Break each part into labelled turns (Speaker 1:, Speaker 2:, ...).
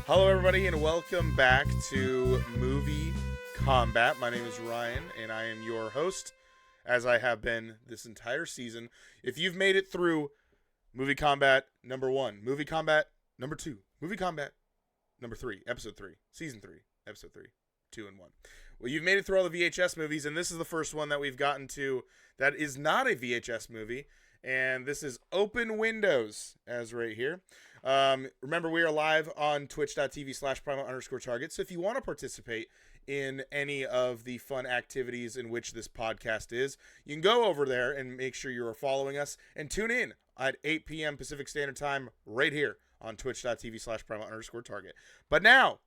Speaker 1: Hello, everybody, and welcome back to Movie Combat. My name is Ryan, and I am your host, as I have been this entire season. If you've made it through Movie Combat number 1, Movie Combat number 2, Movie Combat number 3, episode 3, season 3, episode 3, 2 and 1. Well, you've made it through all the VHS movies, and this is the first one that we've gotten to that is not a VHS movie, and this is Open Windows, as right here. Remember, we are live on twitch.tv/primal_target. So if you want to participate in any of the fun activities in which this podcast is, you can go over there and make sure you are following us and tune in at 8 p.m. Pacific Standard Time right here on twitch.tv/primal_target. But now,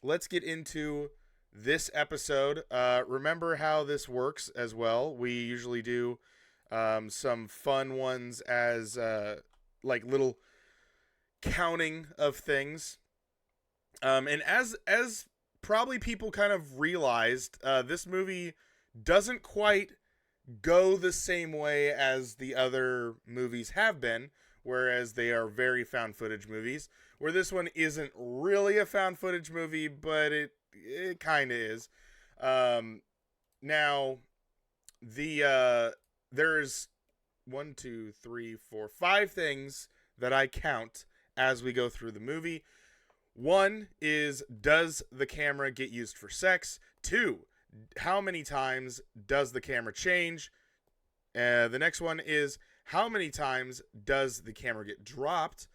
Speaker 1: let's get into this episode. Remember how this works as well. We usually do some fun ones as like little counting of things, and as probably people kind of realized, this movie doesn't quite go the same way as the other movies have been, whereas they are very found footage movies, where this one isn't really a found footage movie, but it kind of is. Now there's 1, 2, 3, 4, 5 things that I count as we go through the movie. 1 is, does the camera get used for sex? 2, how many times does the camera change? The next one is, how many times does the camera get dropped?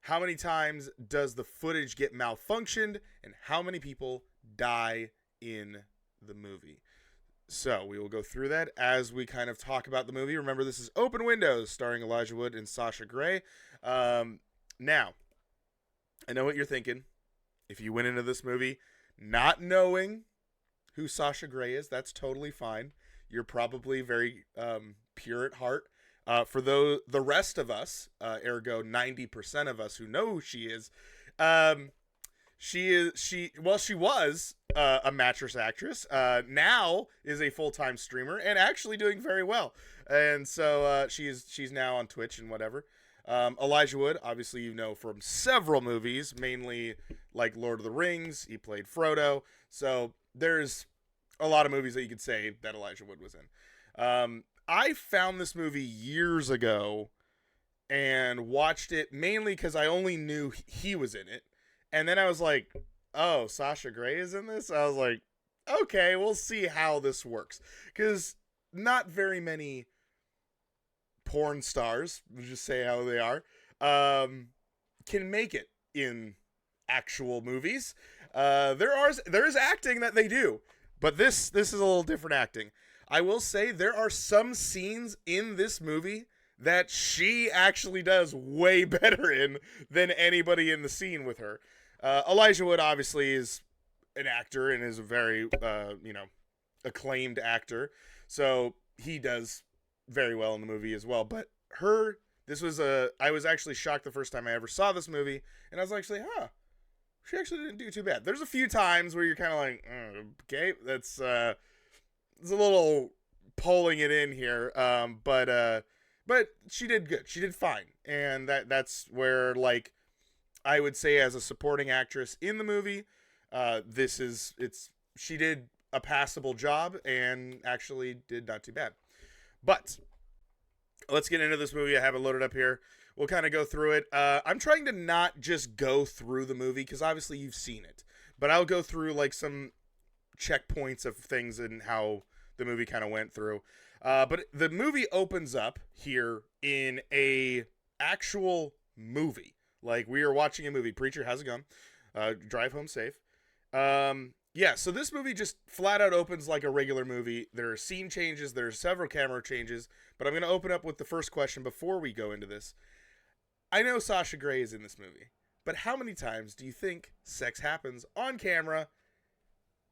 Speaker 1: How many times does the footage get malfunctioned? And how many people die in the movie? So we will go through that as we kind of talk about the movie. Remember, this is Open Windows, starring Elijah Wood and Sasha Grey. Now, I know what you're thinking. If you went into this movie not knowing who Sasha Grey is, that's totally fine. You're probably very pure at heart. For the rest of us, ergo 90% of us who know who she is, she was a mattress actress. Now is a full-time streamer and actually doing very well. And so she's now on Twitch and whatever. Elijah Wood, obviously you know from several movies, mainly like Lord of the Rings. He played Frodo. So there's a lot of movies that you could say that Elijah Wood was in. I found this movie years ago and watched it mainly because I only knew he was in it. And then I was like, oh, Sasha Grey is in this? I was like, okay, we'll see how this works. Because not very many porn stars, we'll just say how they are, can make it in actual movies. There is acting that they do, but this is a little different acting. I will say there are some scenes in this movie that she actually does way better in than anybody in the scene with her. Elijah Wood obviously is an actor and is a very acclaimed actor, so he does very well in the movie as well. But I was actually shocked the first time I ever saw this movie, and I was actually, she actually didn't do too bad. There's a few times where you're kind of like, okay, it's a little pulling it in here, but she did good. She did fine, and that's where, like, I would say as a supporting actress in the movie, she did a passable job and actually did not too bad. But let's get into this movie. I have it loaded up here. We'll kind of go through it. I'm trying to not just go through the movie because obviously you've seen it, but I'll go through like some checkpoints of things and how the movie kind of went through. But the movie opens up here in a actual movie. Like, we are watching a movie. Preacher, how's it going? Drive home safe. Yeah, so this movie just flat out opens like a regular movie. There are scene changes. There are several camera changes. But I'm going to open up with the first question before we go into this. I know Sasha Grey is in this movie, but how many times do you think sex happens on camera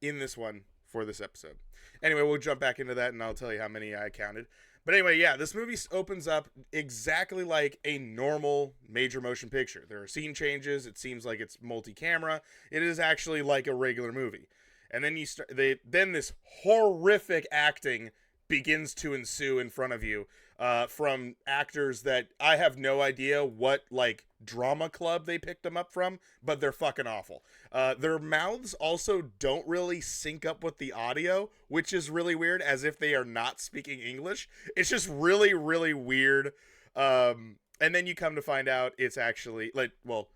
Speaker 1: in this one for this episode? Anyway, we'll jump back into that, and I'll tell you how many I counted. But anyway, yeah, this movie opens up exactly like a normal major motion picture. There are scene changes. It seems like it's multi-camera. It is actually like a regular movie. And then then this horrific acting begins to ensue in front of you from actors that I have no idea what like drama club they picked them up from, but they're fucking awful. Their mouths also don't really sync up with the audio, which is really weird, as if they are not speaking English. It's just really, really weird. And then you come to find out it's actually like, well,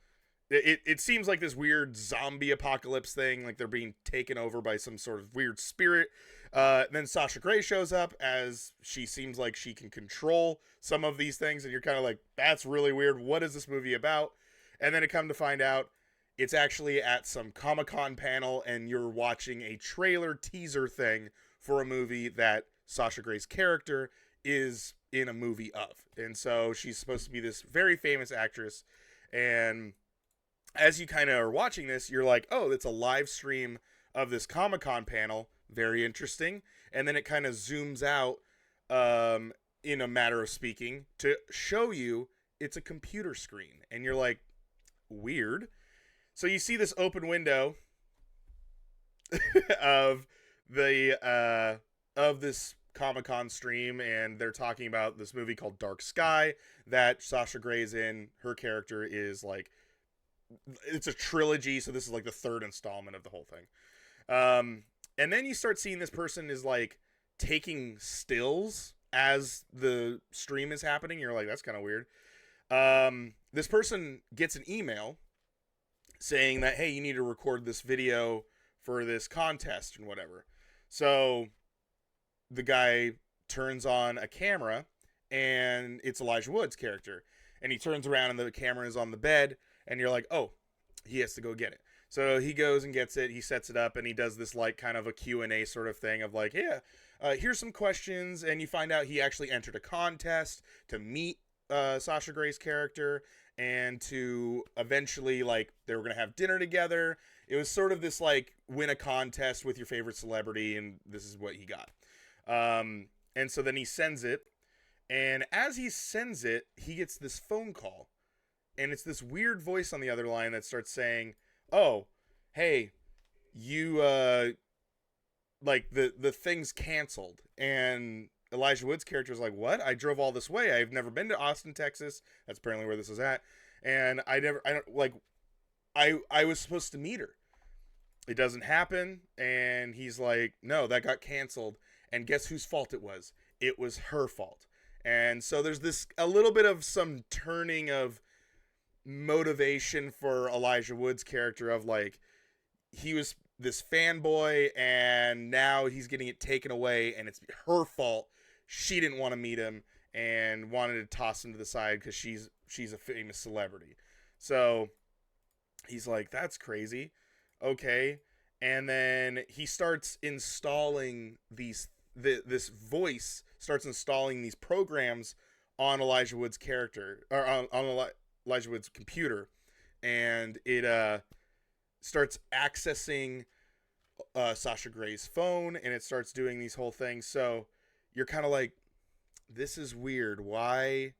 Speaker 1: it seems like this weird zombie apocalypse thing, like they're being taken over by some sort of weird spirit. Then Sasha Grey shows up, as she seems like she can control some of these things, and you're kind of like, that's really weird. What is this movie about? And then it come to find out it's actually at some Comic-Con panel, and you're watching a trailer teaser thing for a movie that Sasha Grey's character is in a movie of. And so she's supposed to be this very famous actress, and as you kind of are watching this, you're like, oh, it's a live stream of this Comic-Con panel. Very interesting. And then it kind of zooms out, in a matter of speaking, to show you it's a computer screen. And you're like, weird. So you see this open window of this Comic-Con stream, and they're talking about this movie called Dark Sky that Sasha Grey's in. Her character is like, it's a trilogy, so this is like the third installment of the whole thing. And then you start seeing this person is like taking stills as the stream is happening. You're like, that's kind of weird. This person gets an email saying that, hey, you need to record this video for this contest and whatever. So the guy turns on a camera, and it's Elijah Wood's character. And he turns around, and the camera is on the bed, and you're like, oh, he has to go get it. So he goes and gets it, he sets it up, and he does this like kind of a Q&A sort of thing of like, yeah, here's some questions, and you find out he actually entered a contest to meet Sasha Grey's character, and to eventually, like, they were going to have dinner together. It was sort of this like, win a contest with your favorite celebrity, and this is what he got. And so then he sends it, and as he sends it, he gets this phone call. And it's this weird voice on the other line that starts saying, oh, hey, you, like, the thing's canceled. And Elijah Wood's character is like, what? I drove all this way. I've never been to Austin, Texas. That's apparently where this is at. And I was supposed to meet her. It doesn't happen. And he's like, no, that got canceled. And guess whose fault it was? It was her fault. And so there's this, a little bit of some turning of motivation for Elijah Wood's character of like, he was this fanboy and now he's getting it taken away and it's her fault. She didn't want to meet him and wanted to toss him to the side because she's a famous celebrity. So he's like, that's crazy. Okay. And then he starts installing this voice starts installing these programs on Elijah Wood's character, or on Elijah Wood's computer, and it starts accessing Sasha Grey's phone, and it starts doing these whole things. So you're kind of like, this is weird. Why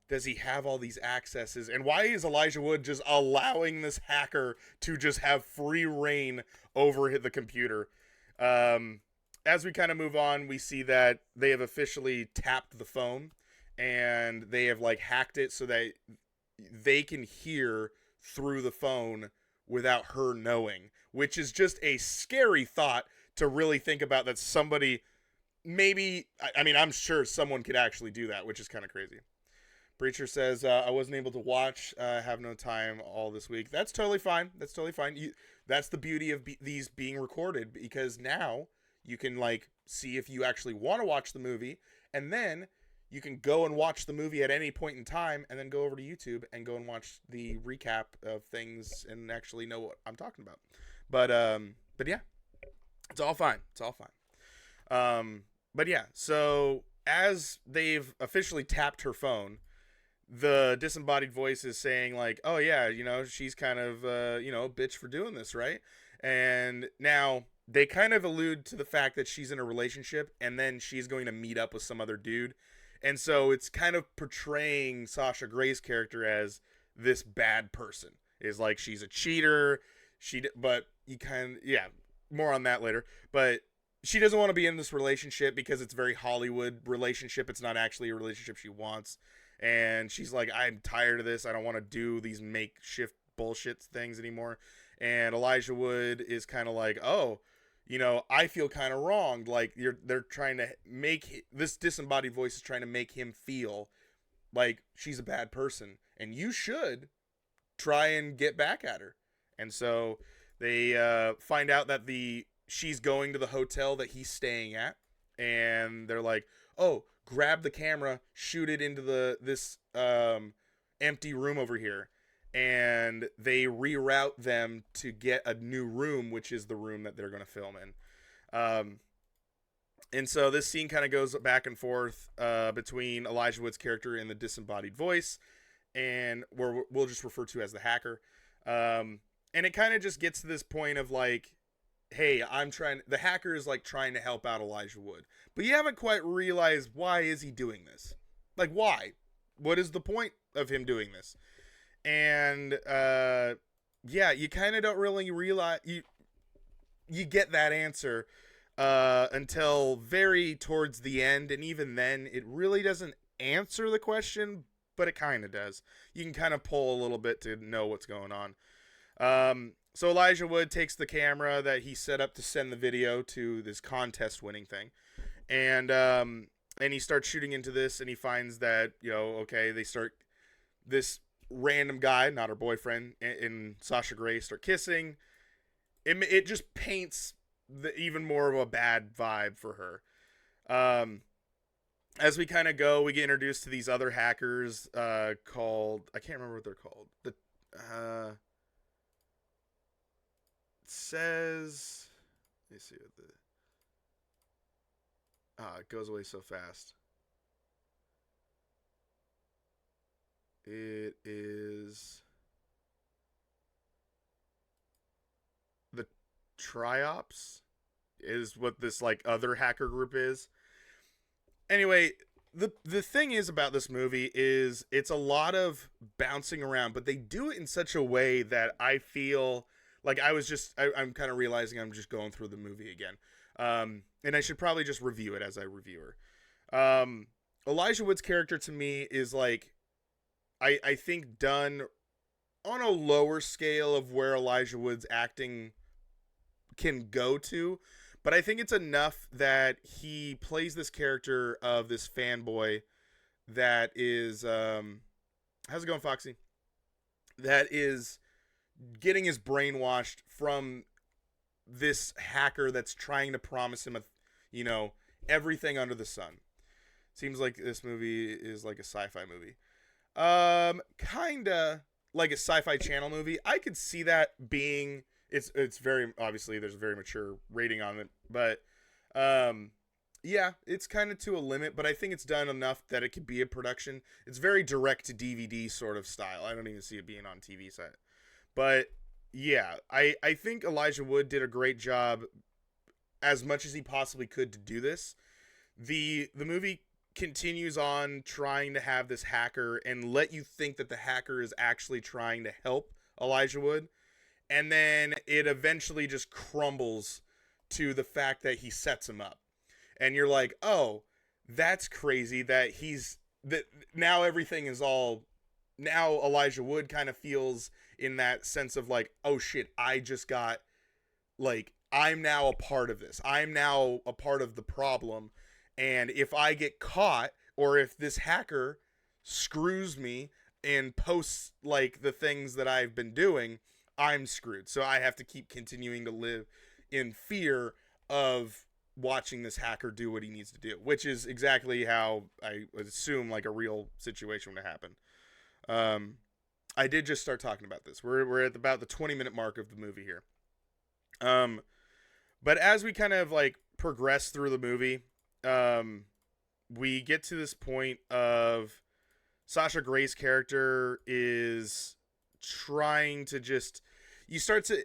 Speaker 1: does he have all these accesses? And why is Elijah Wood just allowing this hacker to just have free reign over the computer? As we kind of move on, we see that they have officially tapped the phone, and they have like hacked it so that they can hear through the phone without her knowing, which is just a scary thought to really think about, that somebody maybe, I mean, I'm sure someone could actually do that, which is kind of crazy. Preacher says, I wasn't able to watch, have no time all this week. That's totally fine. That's totally fine. That's the beauty of these being recorded, because now you can like see if you actually want to watch the movie, and then you can go and watch the movie at any point in time, and then go over to YouTube and go and watch the recap of things and actually know what I'm talking about. But yeah, it's all fine. It's all fine. But yeah, so as they've officially tapped her phone, the disembodied voice is saying like, oh yeah, she's kind of a bitch for doing this, right? And now they kind of allude to the fact that she's in a relationship and then she's going to meet up with some other dude. And so it's kind of portraying Sasha Grey's character as this bad person. Is like she's a cheater. But you kind of, yeah, more on that later. But she doesn't want to be in this relationship because it's a very Hollywood relationship. It's not actually a relationship she wants. And she's like, I'm tired of this. I don't want to do these makeshift bullshit things anymore. And Elijah Wood is kind of like, oh, I feel kind of wronged. Like they're trying to make this disembodied voice is trying to make him feel like she's a bad person, and you should try and get back at her. And so they find out that she's going to the hotel that he's staying at, and they're like, oh, grab the camera, shoot it into this empty room over here. And they reroute them to get a new room, which is the room that they're going to film in. And so this scene kind of goes back and forth between Elijah Wood's character and the disembodied voice, and we'll just refer to as the hacker. And it kind of just gets to this point of like, hey, the hacker is like trying to help out Elijah Wood, but you haven't quite realized why is he doing this? Like, why? What is the point of him doing this? And yeah, you kind of don't really realize you get that answer until very towards the end, and even then it really doesn't answer the question, but it kind of does. You can kind of pull a little bit to know what's going on. So Elijah Wood takes the camera that he set up to send the video to this contest winning thing, and he starts shooting into this, and he finds that okay, they start this random guy, not her boyfriend, and Sasha Grey start kissing. It just paints even more of a bad vibe for her. As we kind of go, we get introduced to these other hackers called, I can't remember what they're called. It says, let me see what it goes away so fast. It is the Triops is what this like other hacker group is. Anyway, the thing is about this movie is it's a lot of bouncing around, but they do it in such a way that I feel like I'm kind of realizing I'm just going through the movie again. And I should probably just review it as I review her. Elijah Wood's character to me is like, I think done on a lower scale of where Elijah Wood's acting can go to, but I think it's enough that he plays this character of this fanboy that is how's it going, Foxy? That is getting his brainwashed from this hacker that's trying to promise him everything under the sun. Seems like this movie is like a sci-fi movie. Kinda like a Sci-Fi Channel movie. I could see that being it's very obviously there's a very mature rating on it, but yeah, it's kind of to a limit, but I think it's done enough that it could be a production. It's very direct to DVD sort of style. I don't even see it being on TV set. But yeah, I think Elijah Wood did a great job as much as he possibly could to do this. The movie continues on trying to have this hacker and let you think that the hacker is actually trying to help Elijah Wood, and then it eventually just crumbles to the fact that he sets him up, and you're like, oh, that's crazy that now everything is all, now Elijah Wood kind of feels in that sense of like, oh shit, I just got, like, I'm now a part of this, I'm now a part of the problem. And if I get caught, or if this hacker screws me and posts like the things that I've been doing, I'm screwed. So I have to keep continuing to live in fear of watching this hacker do what he needs to do, which is exactly how I would assume like a real situation would happen. I did just start talking about this. We're at about the 20-minute mark of the movie here. But as we kind of like progress through the movie, we get to this point of Sasha Gray's character is trying to just, you start to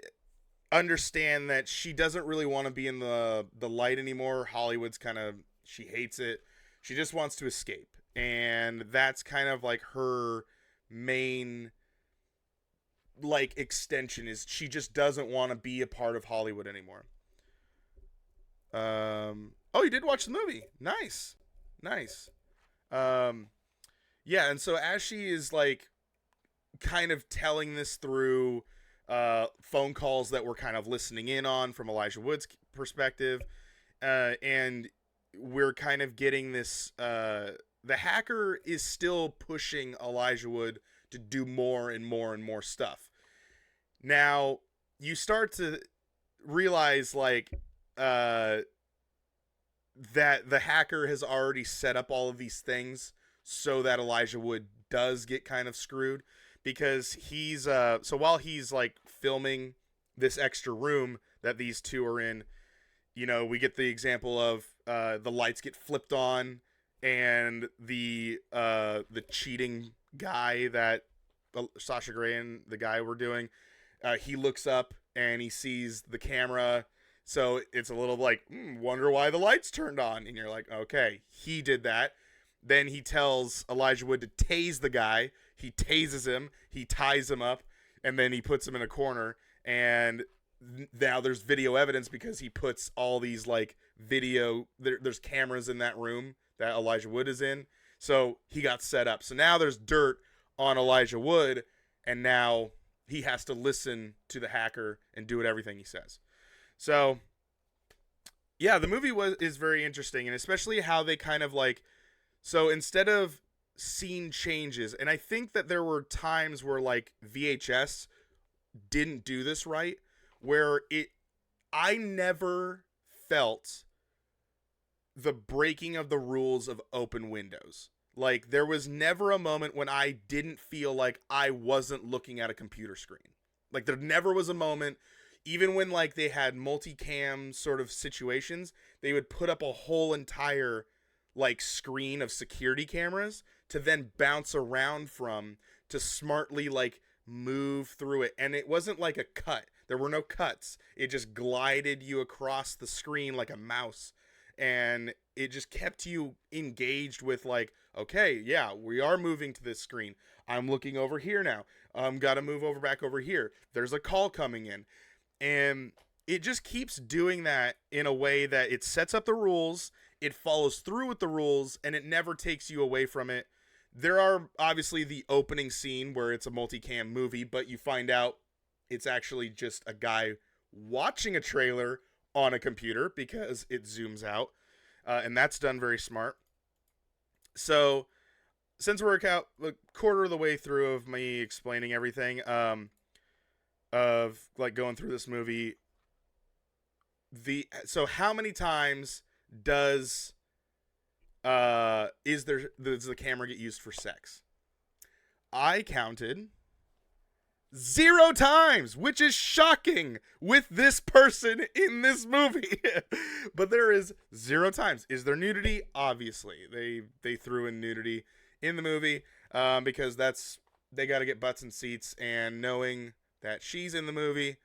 Speaker 1: understand that she doesn't really want to be in the light anymore. Hollywood's kind of, she hates it. She just wants to escape. And that's kind of like her main like extension, is she just doesn't want to be a part of Hollywood anymore. Oh, you did watch the movie. Nice. Nice. Um yeah, and so as she is like kind of telling this through phone calls that we're kind of listening in on from Elijah Wood's perspective, and we're kind of getting this. The hacker is still pushing Elijah Wood to do more and more and more stuff. Now you start to realize like that the hacker has already set up all of these things so that Elijah Wood does get kind of screwed, because he's so while he's like filming this extra room that these two are in, you know, we get the example of the lights get flipped on, and the cheating guy that Sasha Grey and the guy we're doing, he looks up and he sees the camera. So it's a little like, wonder why the lights turned on. And you're like, okay, he did that. Then he tells Elijah Wood to tase the guy. He tases him. He ties him up. And then he puts him in a corner. And now there's video evidence because he puts all these like video. There's cameras in that room that Elijah Wood is in. So he got set up. So now there's dirt on Elijah Wood. And now he has to listen to the hacker and do everything he says. So, yeah, the movie is very interesting, and especially how they kind of like, so instead of scene changes, and I think that there were times where like VHS didn't do this right, where I never felt the breaking of the rules of open windows. Like, there was never a moment when I didn't feel like I wasn't looking at a computer screen. Like, there never was a moment. Even when like they had multicam sort of situations, they would put up a whole entire like screen of security cameras to then bounce around from, to smartly like move through it. And it wasn't like a cut. There were no cuts. It just glided you across the screen like a mouse. And it just kept you engaged with like, okay, yeah, we are moving to this screen. I'm looking over here now. Got to move over back over here. There's a call coming in. And it just keeps doing that in a way that it sets up the rules, it follows through with the rules, and it never takes you away from it. There are obviously the opening scene where it's a multicam movie, but you find out it's actually just a guy watching a trailer on a computer because it zooms out. And that's done very smart. So since we're a quarter of the way through of me explaining everything, of like going through this movie, so how many times does the camera get used for sex? I counted 0 times, which is shocking with this person in this movie. But there is 0 times. Is there nudity? Obviously, they threw in nudity in the movie because they got to get butts and seats, and knowing that she's in the movie,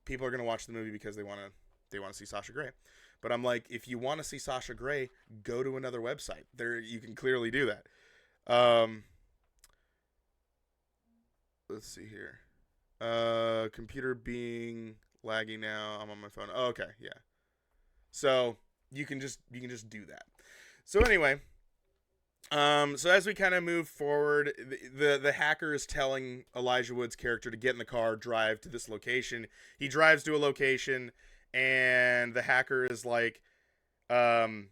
Speaker 1: people are going to watch the movie because they want to see Sasha Grey. But I'm like, if you want to see Sasha Grey, go to another website. There, you can clearly do that. Let's see here. Computer being laggy now. I'm on my phone. Oh, okay, yeah. So you can just do that. So anyway, so as we kind of move forward, the hacker is telling Elijah Wood's character to get in the car, drive to this location. He drives to a location, and the hacker is like, hey,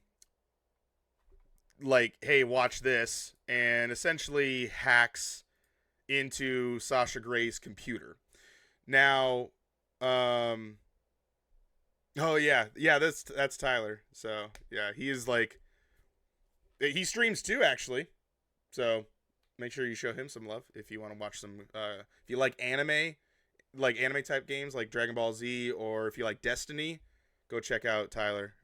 Speaker 1: watch this, and essentially hacks into Sasha Grey's computer. Now, oh yeah, that's Tyler. So yeah, he is like, he streams too, actually. So make sure you show him some love if you want to watch some. If you like anime type games like Dragon Ball Z, or if you like Destiny, go check out Tyler.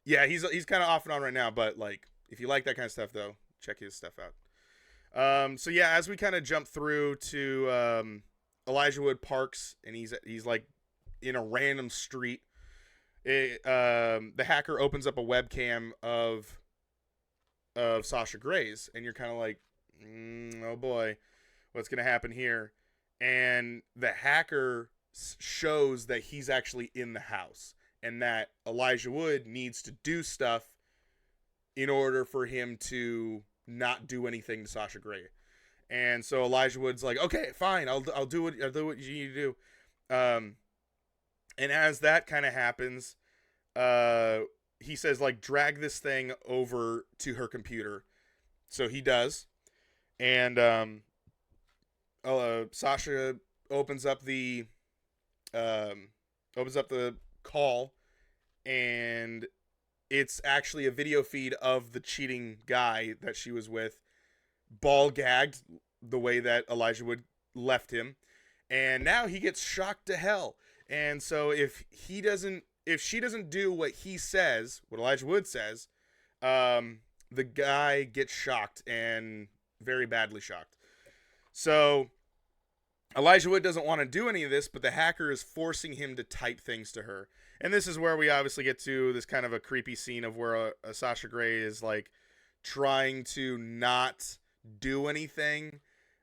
Speaker 1: Yeah, he's kind of off and on right now, but like If you like that kind of stuff, though, check his stuff out. So yeah, as we kind of jump through to Elijah Wood parks, and he's like in a random street. The hacker opens up a webcam of Sasha Gray's, and you're kind of like, oh boy, what's gonna happen here? And the hacker shows that he's actually in the house, and that Elijah Wood needs to do stuff in order for him to not do anything to Sasha Grey. And so Elijah Wood's like, okay, fine, I'll do what you need to do. And as that kind of happens, he says, like, drag this thing over to her computer. So he does. And Sasha opens up the call, and it's actually a video feed of the cheating guy that she was with, ball gagged the way that Elijah Wood left him. And now he gets shocked to hell. And so if she doesn't do what he says, what Elijah Wood says, the guy gets shocked, and very badly shocked. So Elijah Wood doesn't want to do any of this, but the hacker is forcing him to type things to her. And this is where we obviously get to this kind of a creepy scene of where Sasha Grey is like trying to not do anything,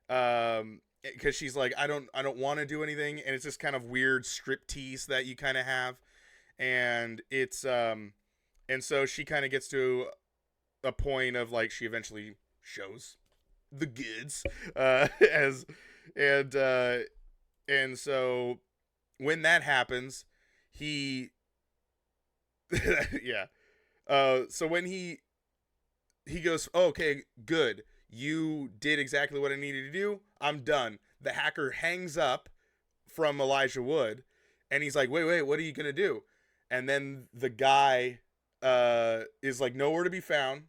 Speaker 1: because she's like, I don't want to do anything, and it's this kind of weird striptease that you kind of have, and it's and so she kind of gets to a point of like she eventually shows the goods, and so when that happens, he yeah, so when he goes, oh, okay, good, you did exactly what I needed to do, I'm done. The hacker hangs up from Elijah Wood, and he's like, wait, what are you gonna do? And then the guy is like nowhere to be found.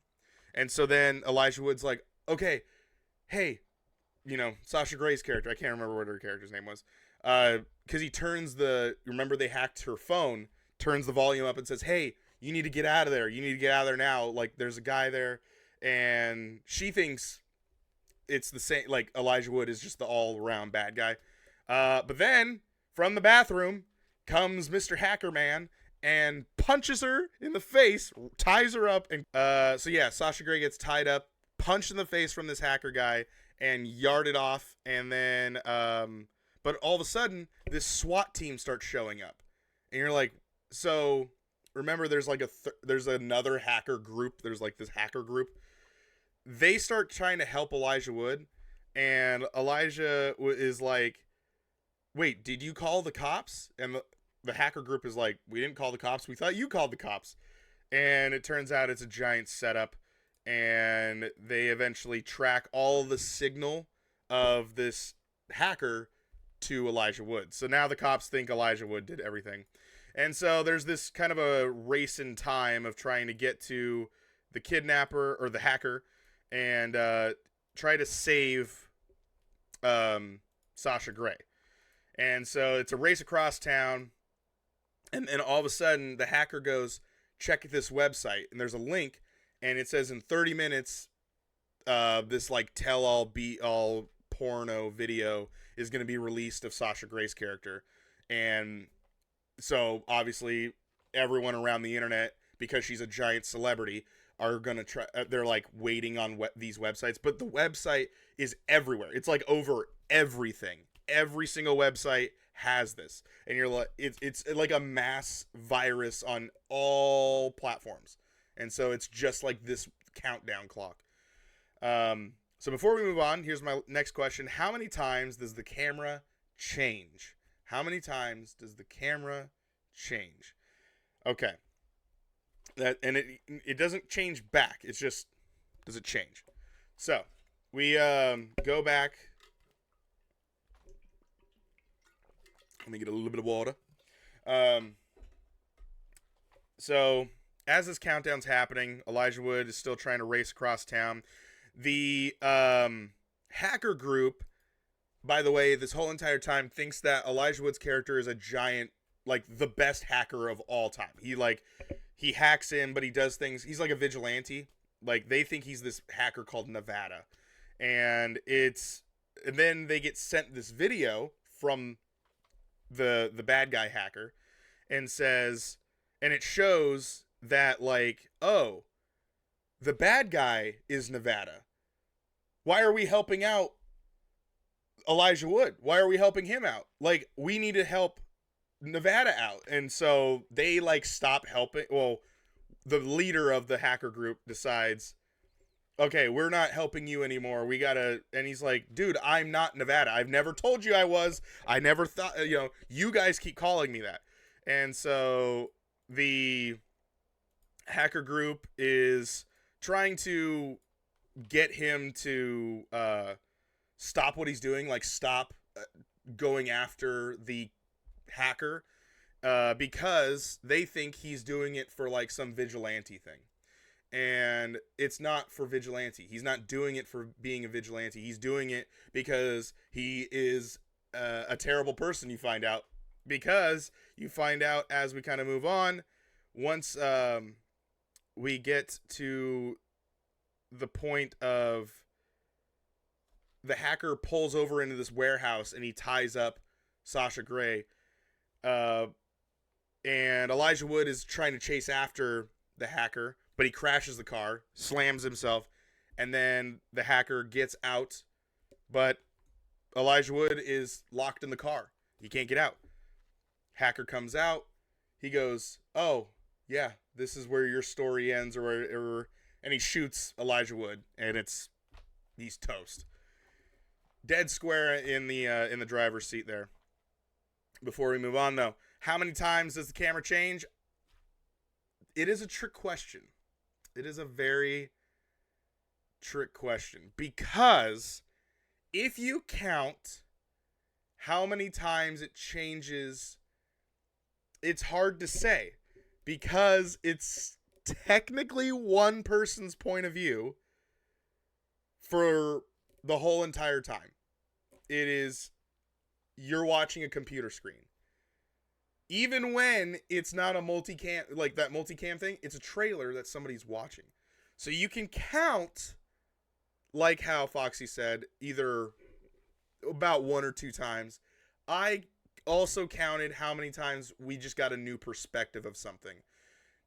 Speaker 1: And so then Elijah Wood's like, okay, hey, Sasha Gray's character, I can't remember what her character's name was, because he turns remember they hacked her phone, turns the volume up and says, hey, you need to get out of there, now, like there's a guy there. And she thinks it's the same, like Elijah Wood is just the all-around bad guy. But then from the bathroom comes Mr. Hacker Man and punches her in the face, ties her up, and so yeah, Sasha Grey gets tied up, punched in the face from this hacker guy, and yarded off. And then but all of a sudden this SWAT team starts showing up, and you're like, so remember there's like there's another hacker group, there's like this hacker group. They start trying to help Elijah Wood, and Elijah is like, wait, did you call the cops? And the hacker group is like, we didn't call the cops, we thought you called the cops. And it turns out it's a giant setup, and they eventually track all the signal of this hacker to Elijah Wood. So now the cops think Elijah Wood did everything. And so there's this kind of a race in time of trying to get to the kidnapper, or the hacker, and try to save Sasha Grey. And so it's a race across town, and then all of a sudden the hacker goes, check this website, and there's a link, and it says in 30 minutes this like tell-all be-all porno video is going to be released of Sasha Grey's character. And so obviously everyone around the internet, because she's a giant celebrity, are gonna try. They're like waiting on these websites, but the website is everywhere. It's like over everything. Every single website has this, and you're like, it's like a mass virus on all platforms, and so it's just like this countdown clock. So before we move on, here's my next question: how many times does the camera change? How many times does the camera change? Okay. And it doesn't change back. It's just, does it change? So we go back. Let me get a little bit of water. So as this countdown's happening, Elijah Wood is still trying to race across town. The hacker group, by the way, this whole entire time thinks that Elijah Wood's character is a giant, like the best hacker of all time. He hacks in, but he does things. He's like a vigilante. Like they think he's this hacker called Nevada, and then they get sent this video from the bad guy hacker, and says, and it shows that like, oh, the bad guy is Nevada. Why are we helping out Elijah Wood? Why are we helping him out? Like, we need to help Nevada out. And so they like stop helping. Well, the leader of the hacker group decides, okay, we're not helping you anymore. We gotta, and he's like, dude, I'm not Nevada. I've never told you I was. I never thought, you guys keep calling me that. And so the hacker group is trying to get him to stop what he's doing, like stop going after the hacker, because they think he's doing it for like some vigilante thing. And it's not for vigilante. He's not doing it for being a vigilante. He's doing it because he is a terrible person, you find out. Because you find out as we kind of move on, once we get to the point of the hacker pulls over into this warehouse and he ties up Sasha Grey. And Elijah Wood is trying to chase after the hacker, but he crashes the car, slams himself, and then the hacker gets out, but Elijah Wood is locked in the car. He can't get out. Hacker comes out. He goes, oh, yeah, this is where your story ends, or and he shoots Elijah Wood, and he's toast. Dead square in the driver's seat there. Before we move on, though, how many times does the camera change? It is a trick question. It is a very trick question, because if you count how many times it changes, it's hard to say, because it's technically one person's point of view for the whole entire time. You're watching a computer screen. Even when it's not a multicam, like that multicam thing, it's a trailer that somebody's watching. So you can count, like how Foxy said, either about 1 or 2 times. I also counted how many times we just got a new perspective of something.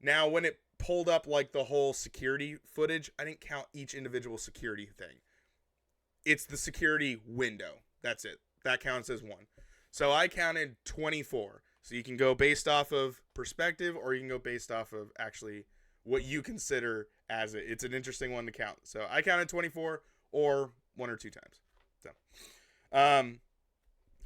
Speaker 1: Now, when it pulled up like the whole security footage, I didn't count each individual security thing. It's the security window. That's it. That counts as one. So I counted 24. So you can go based off of perspective, or you can go based off of actually what you consider as it. It's an interesting one to count. So I counted 24 or 1 or 2 times. So,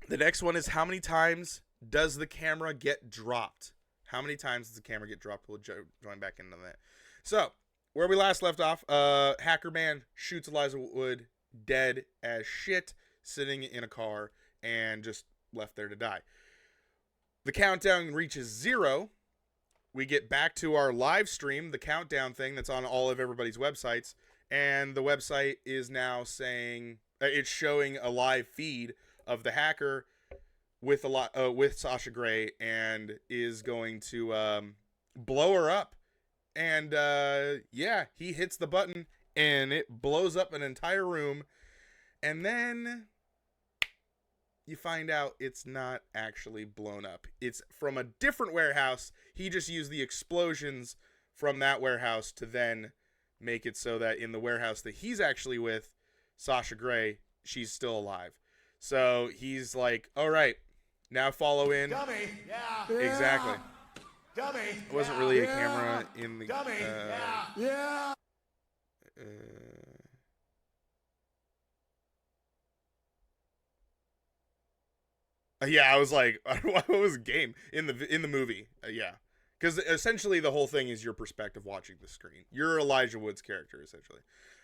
Speaker 1: the next one is, how many times does the camera get dropped? How many times does the camera get dropped? We'll join back into that. So, where we last left off, Hacker Man shoots Elijah Wood dead as shit, sitting in a car, and just left there to die. The countdown reaches 0. We get back to our live stream, the countdown thing that's on all of everybody's websites, and the website is now saying, it's showing a live feed of the hacker with Sasha Grey, and is going to blow her up. And yeah, he hits the button and it blows up an entire room, and then you find out it's not actually blown up. It's from a different warehouse. He just used the explosions from that warehouse to then make it so that in the warehouse that he's actually with, Sasha Grey, she's still alive. So he's like, all right, now follow in.
Speaker 2: Dummy. Yeah.
Speaker 1: Exactly.
Speaker 2: Dummy.
Speaker 1: It wasn't really a camera in the...
Speaker 2: Dummy. Yeah.
Speaker 1: Yeah, I was like, what was game in the movie? Yeah, because essentially the whole thing is your perspective watching the screen. You're Elijah Wood's character essentially.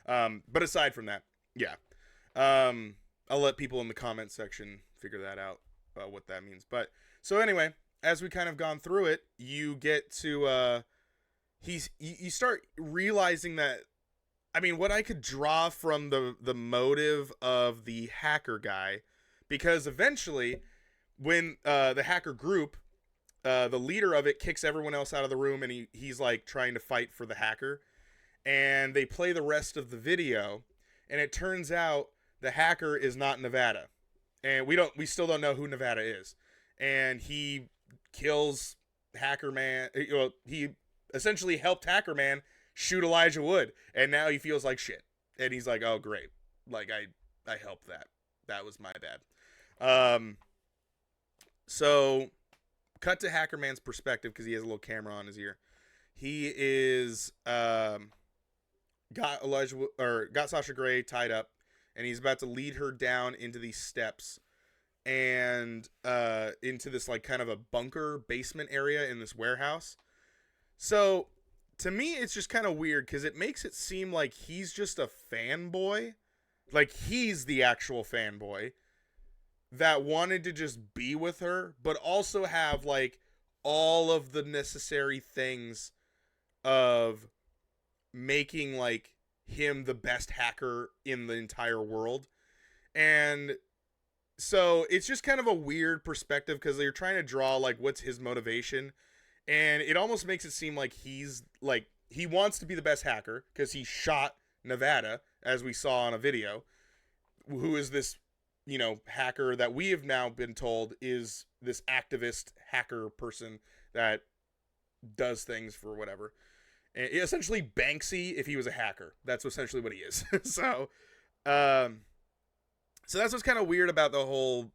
Speaker 1: But aside from that, yeah, I'll let people in the comment section figure that out, what that means. But so anyway, as we kind of gone through it, you get to you start realizing that, I mean, what I could draw from the motive of the hacker guy, because eventually, when the hacker group, the leader of it, kicks everyone else out of the room, and he's like trying to fight for the hacker, and they play the rest of the video, and it turns out the hacker is not Nevada, and we still don't know who Nevada is, and he kills Hacker Man. Well, he essentially helped Hacker Man shoot Elijah Wood, and now he feels like shit, and he's like, oh great, like I helped that. That was my bad. So cut to Hacker Man's perspective because he has a little camera on his ear. He is got Sasha Grey tied up, and he's about to lead her down into these steps and into this like kind of a bunker basement area in this warehouse. So to me, it's just kind of weird because it makes it seem like he's just a fanboy, like he's the actual fanboy that wanted to just be with her, but also have like all of the necessary things of making like him the best hacker in the entire world. And so it's just kind of a weird perspective because they're trying to draw like what's his motivation, and it almost makes it seem like he's like he wants to be the best hacker because he shot Nevada, as we saw on a video, who is this, you know, hacker that we have now been told is this activist hacker person that does things for whatever. And essentially Banksy if he was a hacker. That's essentially what he is. So that's what's kind of weird about the whole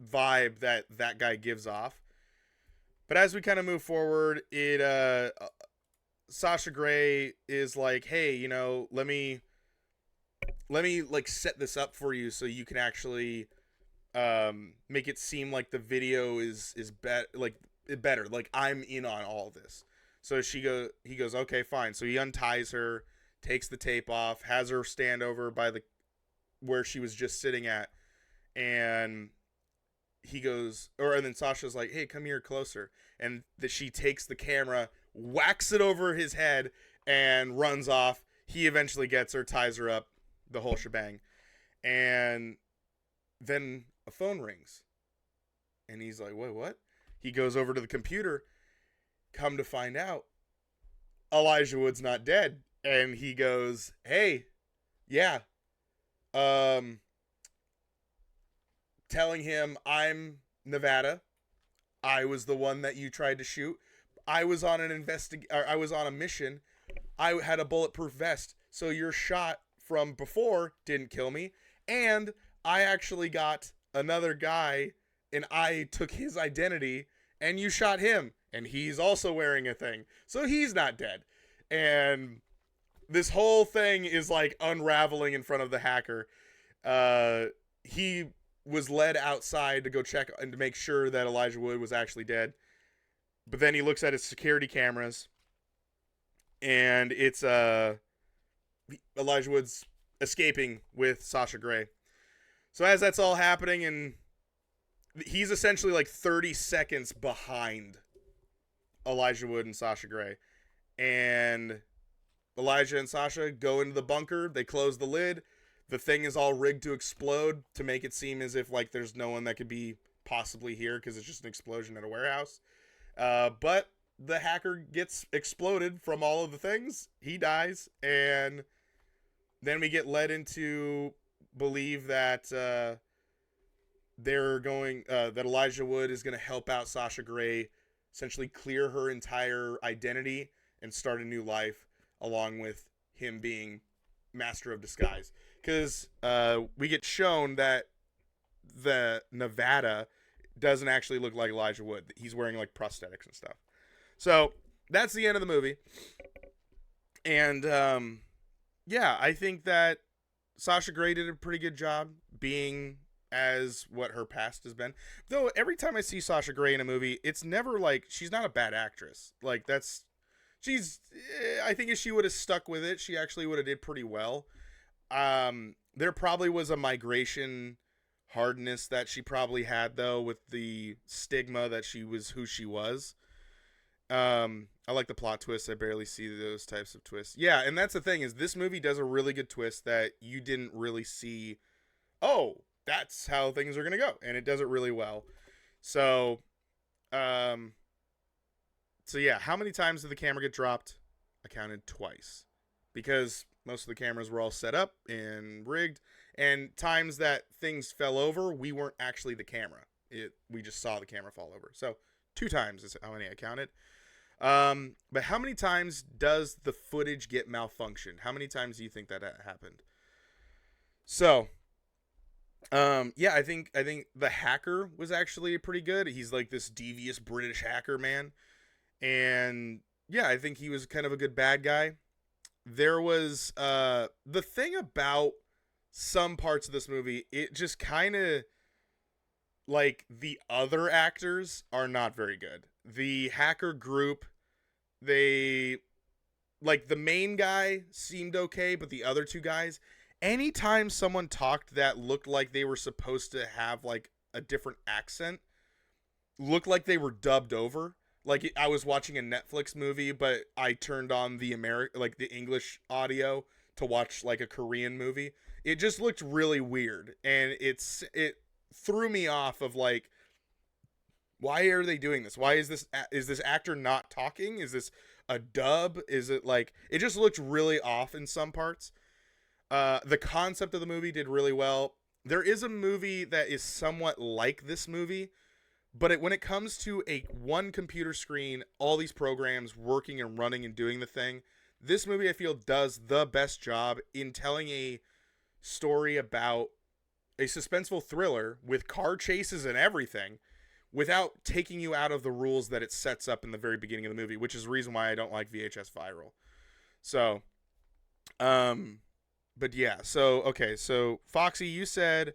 Speaker 1: vibe that guy gives off. But as we kind of move forward, Sasha Grey is like, hey, you know, let me like set this up for you so you can actually make it seem like the video is better. Like I'm in on all this. So he goes, okay, fine. So he unties her, takes the tape off, has her stand over by where she was just sitting at, and and then Sasha's like, hey, come here closer. And she takes the camera, whacks it over his head, and runs off. He eventually gets her, ties her up, the whole shebang. And then a phone rings. And he's like, wait, what? He goes over to the computer. Come to find out, Elijah Wood's not dead. And he goes, hey, yeah. Telling him, I'm Nevada. I was the one that you tried to shoot. I was on I was on a mission. I had a bulletproof vest. So your shot from before didn't kill me. And I actually got another guy and I took his identity and you shot him. And he's also wearing a thing. So he's not dead. And this whole thing is like unraveling in front of the hacker. He was led outside to go check and to make sure that Elijah Wood was actually dead. But then he looks at his security cameras and it's Elijah Wood's escaping with Sasha Grey. So as that's all happening, and he's essentially like 30 seconds behind Elijah Wood and Sasha Grey. And Elijah and Sasha go into the bunker. They close the lid. The thing is all rigged to explode to make it seem as if like there's no one that could be possibly here because it's just an explosion at a warehouse. But the hacker gets exploded from all of the things. He dies. And then we get led into believe that that Elijah Wood is going to help out Sasha Grey, essentially clear her entire identity and start a new life along with him being master of disguise. Because we get shown that the Nevada doesn't actually look like Elijah Wood. He's wearing like prosthetics and stuff. So that's the end of the movie. And yeah, I think that Sasha Grey did a pretty good job being as what her past has been. Though every time I see Sasha Grey in a movie, it's never like she's not a bad actress. Like I think if she would have stuck with it, she actually would have did pretty well. There probably was a migration hardness that she probably had though with the stigma that she was who she was. I like the plot twists. I barely see those types of twists. Yeah, and that's the thing is this movie does a really good twist that you didn't really see. Oh, that's how things are gonna go, and it does it really well. So, yeah, how many times did the camera get dropped? I counted twice, because most of the cameras were all set up and rigged, and times that things fell over, we weren't actually the camera. We just saw the camera fall over. So 2 times is how many I counted. But how many times does the footage get malfunctioned? How many times do you think that happened? So, yeah, I think the hacker was actually pretty good. He's like this devious British hacker man. And yeah, I think he was kind of a good bad guy. There was, the thing about some parts of this movie, it just kind of, like, the other actors are not very good. The hacker group, they, like, the main guy seemed okay, but the other 2 guys, anytime someone talked that looked like they were supposed to have, like, a different accent, looked like they were dubbed over. Like, I was watching a Netflix movie, but I turned on the the English audio to watch, like, a Korean movie. It just looked really weird, and it threw me off of, like, why are they doing this? Why is this actor not talking? Is this a dub? Is it like, it just looked really off in some parts. The concept of the movie did really well. There is a movie that is somewhat like this movie, but when it comes to one computer screen, all these programs working and running and doing the thing, this movie I feel does the best job in telling a story about a suspenseful thriller with car chases and everything without taking you out of the rules that it sets up in the very beginning of the movie, which is the reason why I don't like VHS Viral. So, but yeah, okay, so Foxy, you said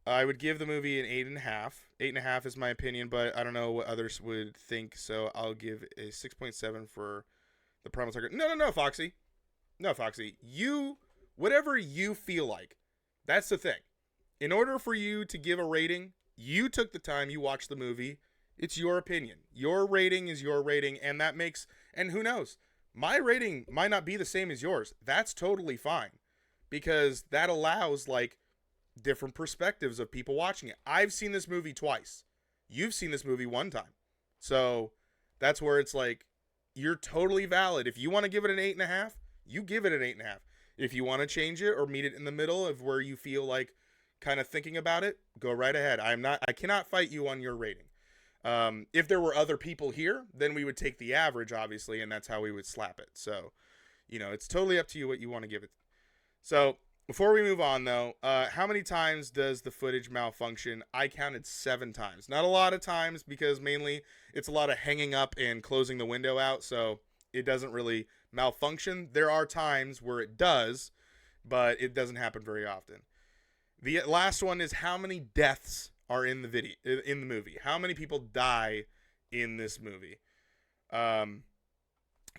Speaker 1: I would give the movie an 8.5. 8.5 is my opinion, but I don't know what others would think, so I'll give a 6.7 for the Primal Target. No, Foxy. No, Foxy. Whatever you feel like. That's the thing. In order for you to give a rating, you took the time, you watched the movie. It's your opinion. Your rating is your rating, and and who knows? My rating might not be the same as yours. That's totally fine, because that allows, like, different perspectives of people watching it. I've seen this movie twice. You've seen this movie 1 time. So that's where it's like, you're totally valid. If you want to give it an 8.5, you give it an 8.5. If you want to change it or meet it in the middle of where you feel like kind of thinking about it, go right ahead. I cannot fight you on your rating. If there were other people here, then we would take the average, obviously, and that's how we would slap it. So, it's totally up to you what you want to give it. So, before we move on, though, how many times does the footage malfunction? I counted 7 times. Not a lot of times, because mainly it's a lot of hanging up and closing the window out, so it doesn't really malfunction. There are times where it does, but it doesn't happen very often. The last one is how many deaths are in the movie. How many people die in this movie?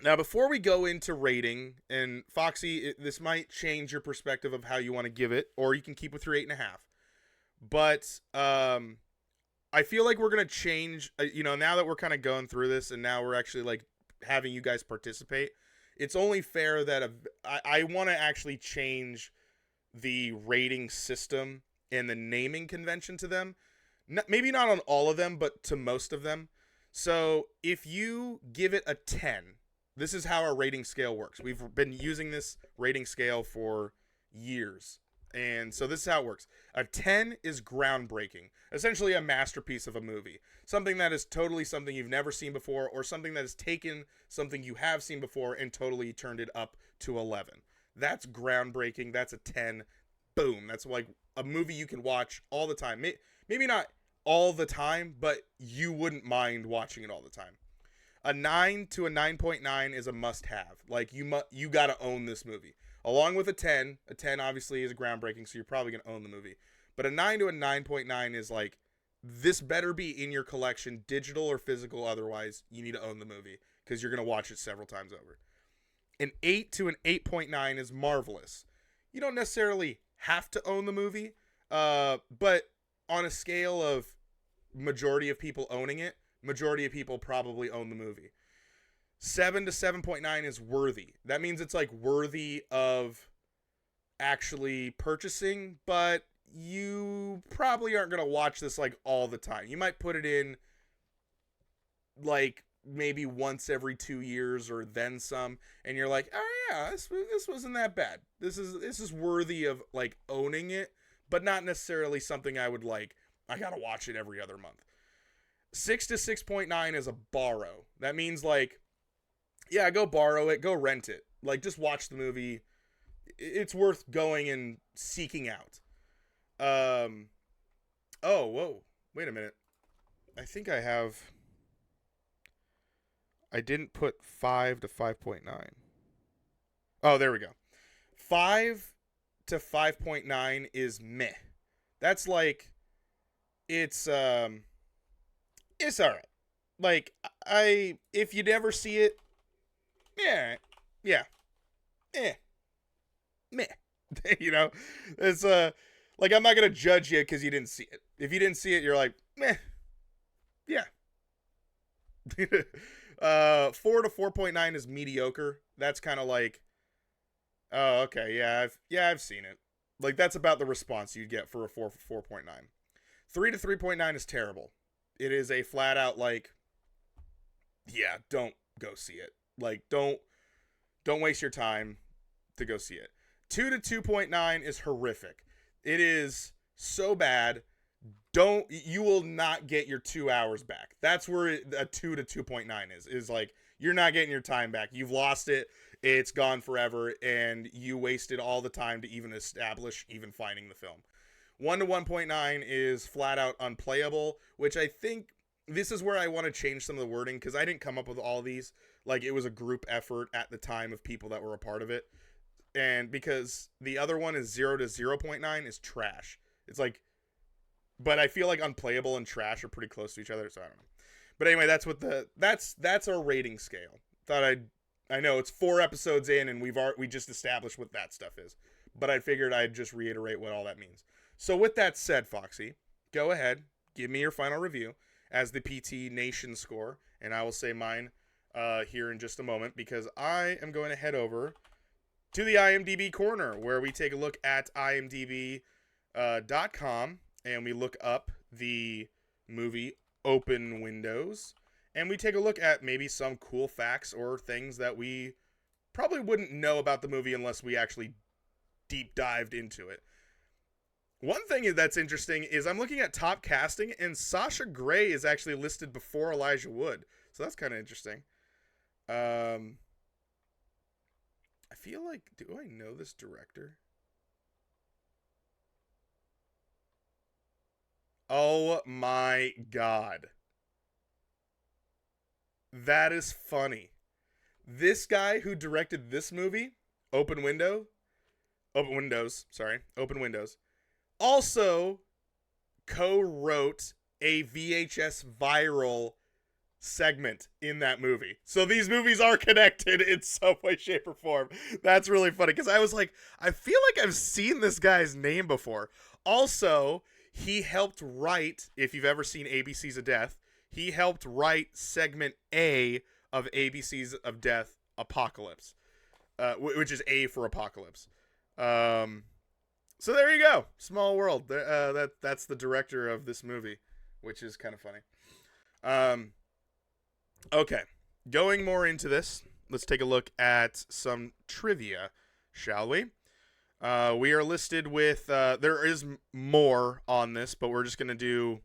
Speaker 1: Now, before we go into rating, and Foxy, this might change your perspective of how you want to give it, or you can keep with your 8.5. But I feel like we're going to change, now that we're kind of going through this, and now we're actually, like, having you guys participate, it's only fair that I want to actually change the rating system and the naming convention to them. Maybe not on all of them, but to most of them. So if you give it a 10, this is how our rating scale works. We've been using this rating scale for years. And so this is how it works. A 10 is groundbreaking, essentially a masterpiece of a movie. Something that is totally something you've never seen before, or something that has taken something you have seen before and totally turned it up to 11. That's groundbreaking. That's a 10. Boom. That's like a movie you can watch all the time. Maybe not all the time, but you wouldn't mind watching it all the time. A 9 to a 9.9 is a must-have. Like, you got to own this movie. Along with a 10 obviously is groundbreaking, so you're probably going to own the movie. But a 9 to a 9.9 is like, this better be in your collection, digital or physical, otherwise you need to own the movie, because you're going to watch it several times over. An 8 to an 8.9 is marvelous. You don't necessarily have to own the movie, but on a scale of majority of people owning it, majority of people probably own the movie. 7 to 7.9 is worthy. That means it's like worthy of actually purchasing, but you probably aren't going to watch this like all the time. You might put it in like maybe once every 2 years or then some, and you're like, oh yeah, this wasn't that bad. This is worthy of like owning it, but not necessarily something I would like. I gotta watch it every other month. 6 to 6.9 is a borrow. That means like, yeah, go borrow it, go rent it. Like just watch the movie. It's worth going and seeking out. Oh, whoa. Wait a minute. I think I didn't put 5 to 5.9. Oh, there we go. 5 to 5.9 is meh. That's like it's all right. Like if you never see it, yeah. Meh. You know? It's like I'm not going to judge you cuz you didn't see it. If you didn't see it, you're like, meh. Yeah. 4 to 4.9 is mediocre. That's kind of like, oh, okay, I've seen it. Like that's about the response you'd get for a 4.9. 3 to 3.9 is terrible. It is a flat out like, yeah, don't go see it. Like don't waste your time to go see it. 2 to 2.9 is horrific. It is so bad. You will not get your 2 hours back. That's where a 2 to 2.9 is like you're not getting your time back. You've lost it. It's gone forever, and you wasted all the time to even establish even finding the film. 1 to 1.9 is flat out unplayable, which I think this is where I want to change some of the wording because I didn't come up with all these. Like it was a group effort at the time of people that were a part of it. And because the other one is 0 to 0.9 is trash. It's like, but I feel like unplayable and trash are pretty close to each other, so I don't know. But anyway, that's our rating scale. I know it's 4 episodes in and we just established what that stuff is. But I figured I'd just reiterate what all that means. So with that said, Foxy, go ahead, give me your final review as the PT Nation score, and I will say mine here in just a moment because I am going to head over to the IMDb corner where we take a look at imdb.com and we look up the movie Open Windows and we take a look at maybe some cool facts or things that we probably wouldn't know about the movie unless we actually deep dived into it. One thing that's interesting is I'm looking at top casting and Sasha Grey is actually listed before Elijah Wood. So that's kind of interesting. I feel like, do I know this director? Oh my god. That is funny. This guy who directed this movie, Open Windows, also co-wrote a VHS viral segment in that movie. So these movies are connected in some way, shape, or form. That's really funny because I was like, I feel like I've seen this guy's name before. Also, he helped write, if you've ever seen ABCs of Death, he helped write segment A of ABCs of Death Apocalypse, which is A for Apocalypse. So there you go. Small world. That's the director of this movie, which is kind of funny. Okay, going more into this, let's take a look at some trivia, shall we? We are listed with there is more on this, but we'll do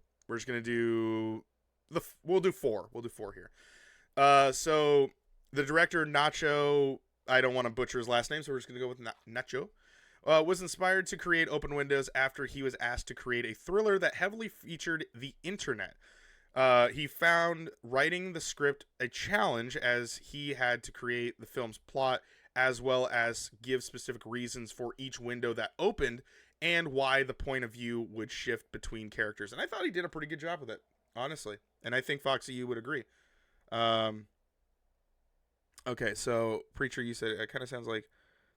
Speaker 1: four. We'll do 4 here. So the director Nacho, I don't want to butcher his last name, so we're just gonna go with Nacho. Was inspired to create Open Windows after he was asked to create a thriller that heavily featured the internet. He found writing the script a challenge as he had to create the film's plot as well as give specific reasons for each window that opened and why the point of view would shift between characters. And I thought he did a pretty good job with it, honestly. And I think, Foxy, you would agree. Okay, so, Preacher, you said it kind of sounds like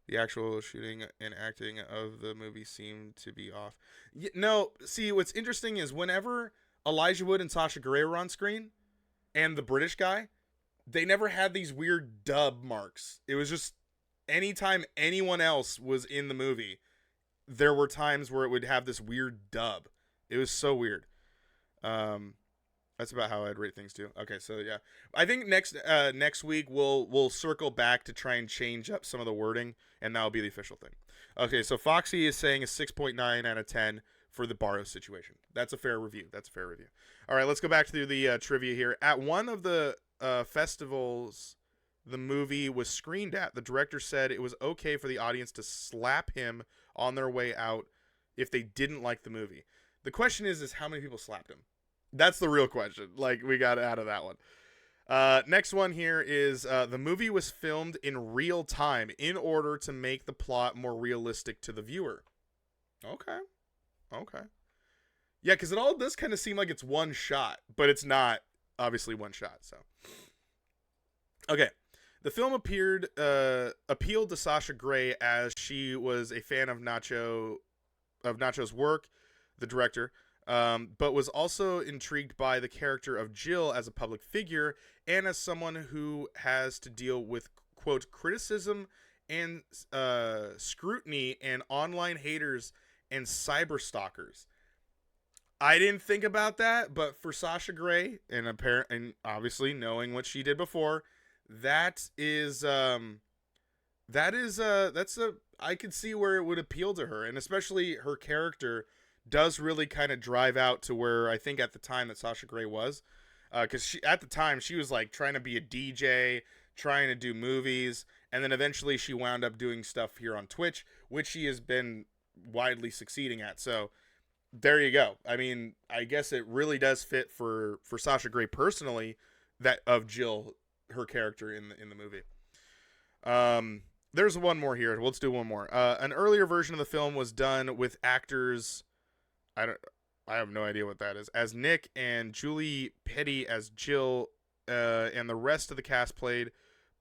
Speaker 1: the actual shooting and acting of the movie seemed to be off. No, see, what's interesting is whenever Elijah Wood and Sasha Grey were on screen, and the British guy, they never had these weird dub marks. It was just anytime anyone else was in the movie, there were times where it would have this weird dub. It was so weird. That's about how I'd rate things too. Okay, so yeah, I think next week we'll circle back to try and change up some of the wording, and that'll be the official thing. Okay, so Foxy is saying a 6.9 out of 10 for the Barrow situation. That's a fair review. That's a fair review. All right, let's go back to the trivia here. At one of the festivals the movie was screened at, the director said it was okay for the audience to slap him on their way out if they didn't like the movie. The question is how many people slapped him? That's the real question. Like, we got out of that one. Next one here is the movie was filmed in real time in order to make the plot more realistic to the viewer. Okay. Yeah, because it all does kind of seem like it's one shot, but it's not obviously one shot. So, okay. The film appealed to Sasha Grey as she was a fan of Nacho's work, the director. But was also intrigued by the character of Jill as a public figure and as someone who has to deal with, quote, criticism and scrutiny and online haters and cyber stalkers. I didn't think about that, but for Sasha Grey, and obviously knowing what she did before, I could see where it would appeal to her, and especially her character does really kind of drive out to where I think at the time that Sasha Grey was, because at the time she was like trying to be a DJ, trying to do movies, and then eventually she wound up doing stuff here on Twitch, which she has been widely succeeding at. So there you go. I mean, I guess it really does fit for Sasha Grey personally, that of Jill, her character in the movie. There's one more here. Let's do one more. An earlier version of the film was done with actors. I have no idea what that is. As Nick and Julie Petty as Jill, and the rest of the cast played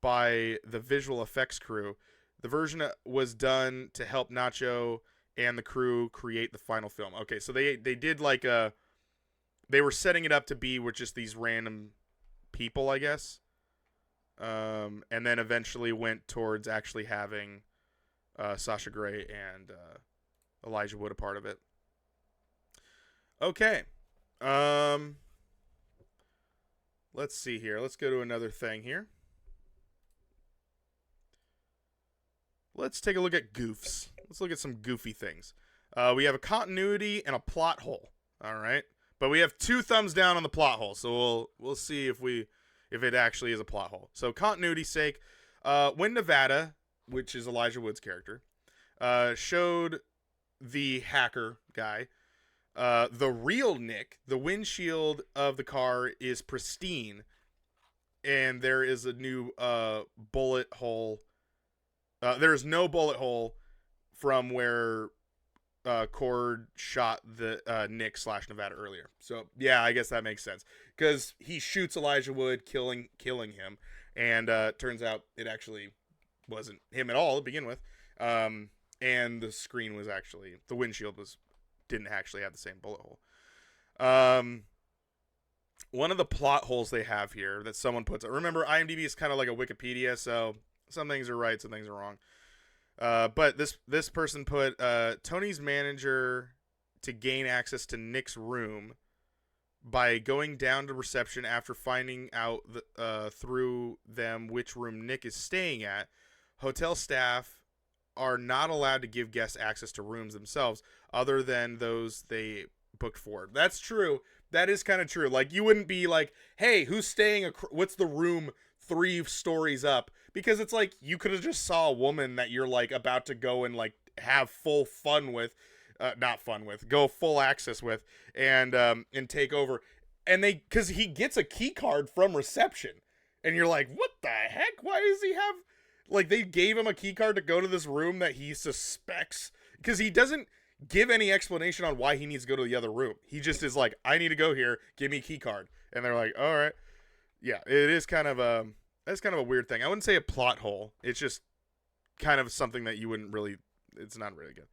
Speaker 1: by the visual effects crew. The version was done to help Nacho and the crew create the final film. Okay, so they did like they were setting it up to be with just these random people, I guess. And then eventually went towards actually having Sasha Grey and Elijah Wood a part of it. Okay. Let's see here. Let's go to another thing here. Let's take a look at goofs. Let's look at some goofy things. We have a continuity and a plot hole. All right. But we have 2 thumbs down on the plot hole. So we'll see if it actually is a plot hole. So continuity's sake, when Nevada, which is Elijah Wood's character, showed the hacker guy the real Nick, the windshield of the car is pristine, and there is a new bullet hole. There is no bullet hole from where Cord shot the Nick/Nevada earlier. So yeah, I guess that makes sense because he shoots Elijah Wood, killing him, and turns out it actually wasn't him at all to begin with. And the screen was actually, the windshield didn't actually have the same bullet hole. One of the plot holes they have here that someone puts, remember IMDb is kind of like a Wikipedia, so some things are right, some things are wrong. But this person put Tony's manager to gain access to Nick's room by going down to reception after finding out through them which room Nick is staying at. Hotel staff are not allowed to give guests access to rooms themselves other than those they booked for. That's true. That is kind of true. Like, you wouldn't be like, hey, who's staying? What's the room 3 stories up? Because it's like, you could have just saw a woman that you're like about to go and like have full fun with, go full access with, and take over. And because he gets a key card from reception, and you're like, what the heck? Why does he have, like, they gave him a key card to go to this room that he suspects, because he doesn't give any explanation on why he needs to go to the other room. He just is like, I need to go here, give me a key card. And they're like, all right. Yeah, it is kind of a, that's kind of a weird thing. I wouldn't say a plot hole. It's just kind of something that you wouldn't really, it's not really good.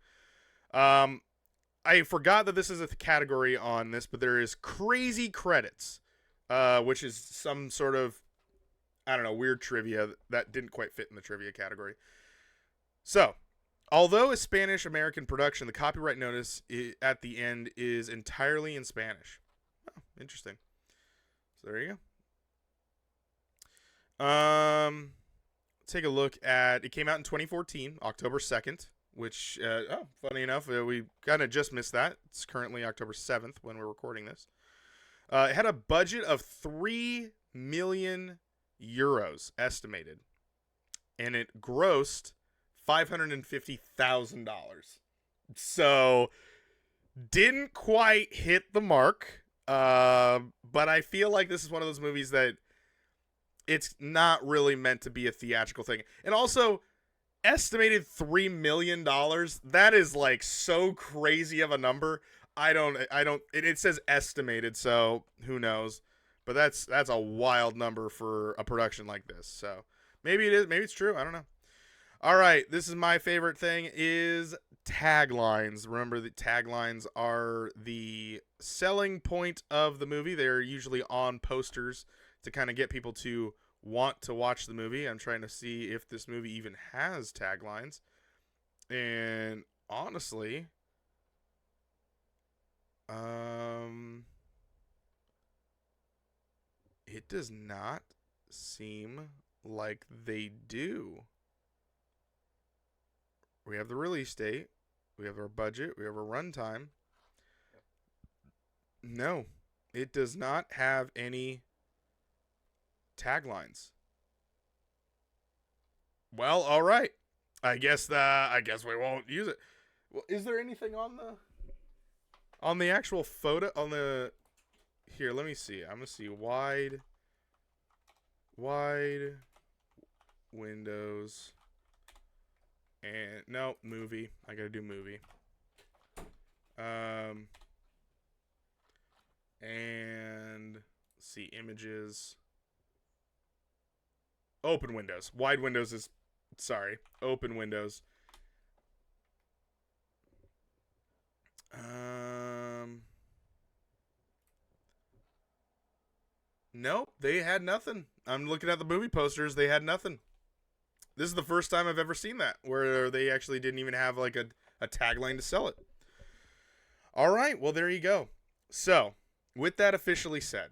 Speaker 1: I forgot that this is a category on this, but there is crazy credits, which is some sort of, I don't know, weird trivia that didn't quite fit in the trivia category. So, although a Spanish-American production, the copyright notice at the end is entirely in Spanish. Oh, interesting. So there you go. Take a look at, it came out in 2014, October 2nd, which, funny enough, we kind of just missed that. It's currently October 7th when we're recording this. It had a budget of 3 million euros estimated, and it grossed $550,000. So didn't quite hit the mark, but I feel like this is one of those movies that it's not really meant to be a theatrical thing. And also, estimated $3 million, that is like so crazy of a number. It says estimated, so who knows, but that's a wild number for a production like this. So maybe it is, maybe it's true, I don't know. All right, this is my favorite thing, is taglines. Remember that taglines are the selling point of the movie. They're usually on posters to kind of get people to want to watch the movie. I'm trying to see if this movie even has taglines, and honestly, it does not seem like they do. We have the release date, we have our budget, we have our runtime. No, it does not have any taglines. Well, all right. I guess we won't use it. Well, is there anything on the actual photo on the here? Let me see. I'm gonna see wide windows and no movie. I gotta do movie. And let's see images. Open windows. Wide windows is, sorry, open windows. Nope, they had nothing. I'm looking at the movie posters. They had nothing. This is the first time I've ever seen that, where they actually didn't even have like a tagline to sell it. All right, well, there you go. So, with that officially said,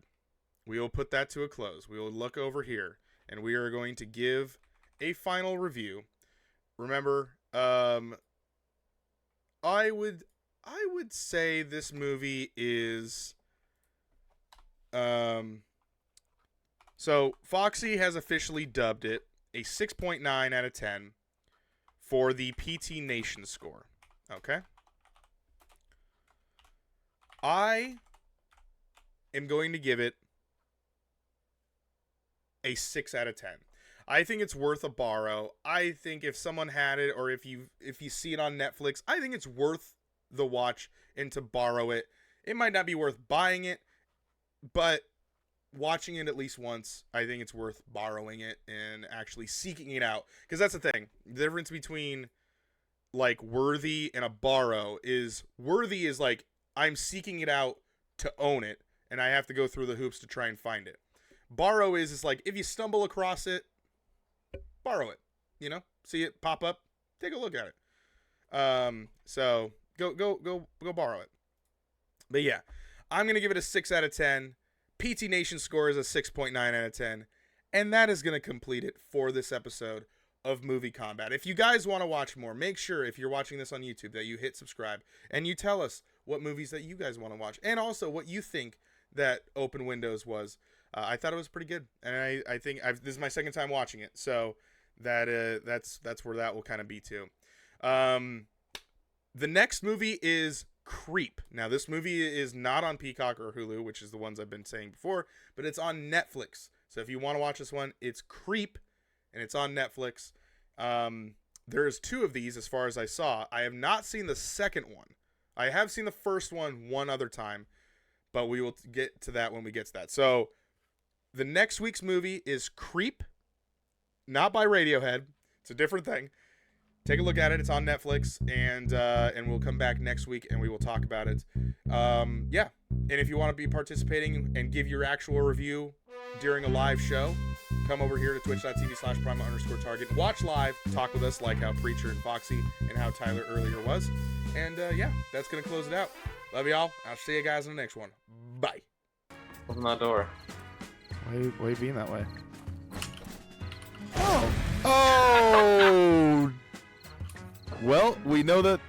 Speaker 1: we will put that to a close. We will look over here, and we are going to give a final review. Remember, I would say this movie is, so Foxy has officially dubbed it a 6.9 out of 10 for the PT Nation score. Okay? I am going to give it a 6 out of 10. I think it's worth a borrow. I think if someone had it, or if you see it on Netflix, I think it's worth the watch and to borrow it. It might not be worth buying it, but watching it at least once, I think it's worth borrowing it and actually seeking it out. Because that's the thing. The difference between like worthy and a borrow is worthy is like I'm seeking it out to own it, and I have to go through the hoops to try and find it. Borrow is like if you stumble across it, borrow it. You know, see it pop up, take a look at it. So go borrow it. But yeah, I'm gonna give it a 6 out of 10. PT Nation score is a 6.9 out of 10, and that is gonna complete it for this episode of MovieKombat. If you guys want to watch more, make sure if you're watching this on YouTube that you hit subscribe and you tell us what movies that you guys want to watch, and also what you think that Open Windows was. I thought it was pretty good, and I think this is my second time watching it, so that's where that will kind of be too. The next movie is Creep. Now, this movie is not on Peacock or Hulu, which is the ones I've been saying before, but it's on Netflix. So if you want to watch this one, it's Creep, and it's on Netflix. There's 2 of these as far as I saw. I have not seen the second one. I have seen the first one other time, but we will get to that when we get to that. So the next week's movie is Creep, not by Radiohead. It's a different thing. Take a look at it. It's on Netflix, and we'll come back next week and we will talk about it. Yeah, and if you want to be participating and give your actual review during a live show, come over here to twitch.tv/primal_target. Watch live, talk with us like how Preacher and Foxy and how Tyler earlier was. And yeah, that's gonna close it out. Love y'all. I'll see you guys in the next one. Bye.
Speaker 3: Open that door.
Speaker 1: Why are you being that way? Oh. Oh. Well, we know that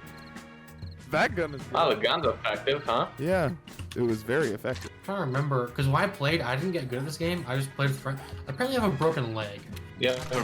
Speaker 1: gun is.
Speaker 3: Oh, the gun's effective, huh?
Speaker 1: Yeah, it was very effective.
Speaker 4: I'm trying to remember, because when I played, I didn't get good at this game. I just played with friends. Apparently, I have a broken leg.
Speaker 3: Yeah, a